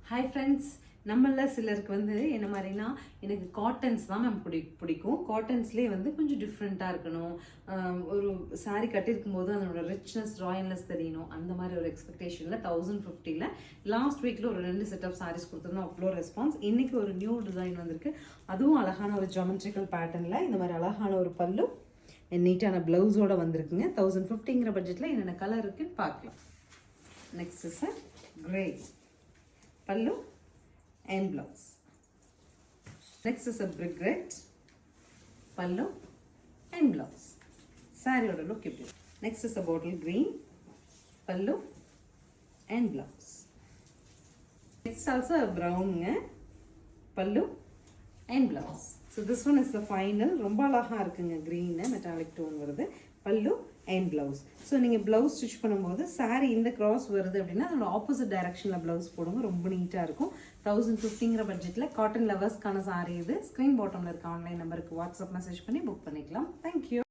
Hi friends, நம்மள சிலருக்கு வந்து என்ன மாதிரினா எனக்கு காட்டன்ஸ் தான் மேம் பிடிக்கும். காட்டன்ஸ்லேயே வந்து கொஞ்சம் டிஃப்ரெண்ட்டாக இருக்கணும், ஒரு சாரீ கட்டியிருக்கும் போது அதனோட ரிச்னஸ் ராயல்னஸ் தெரியணும். அந்த மாதிரி ஒரு எக்ஸ்பெக்டேஷனில் 1050ல் லாஸ்ட் வீக்கில் ஒரு 2 செட் ஆஃப் சாரீஸ் கொடுத்துருந்தோம். அவ்வளோ ரெஸ்பான்ஸ். இன்றைக்கி ஒரு நியூ டிசைன் வந்திருக்கு, அதுவும் அழகான ஒரு ஜாமெட்ரிக்கல் பேட்டர்னில் இந்த மாதிரி அழகான ஒரு பல்லு நீட்டான ப்ளவுஸோடு வந்திருக்குங்க. 1050ங்கிற பட்ஜெட்டில் என்னென்ன கலர் இருக்குன்னு பார்க்கலாம். Next is grey pallu and blouse. Next is a brick red pallu and blouse. Saree oda look it. Next is a bottle green pallu and blouse. Next also a brown pallu and blouse. So this one is the final. ரொம்ப அழகா இருக்குங்க, green metallic tone வருது. pallu and blouse. So நீங்கள் blouse stitch பண்ணும்போது சாரீ இந்த cross வருது அப்படின்னா அதோட ஆப்போசிட் டைரக்ஷனில் ப்ளவுஸ் போடுங்க, ரொம்ப நீட்டாக இருக்கும். 1050ங்கிற பட்ஜெட்டில் காட்டன் லவர்ஸ்க்கான சாரீ இது. ஸ்க்ரீன் பாட்டமில் இருக்க ஆன்லைன் நம்பருக்கு வாட்ஸ்அப் மெசேஜ் பண்ணி புக் பண்ணிக்கலாம். தேங்க்யூ.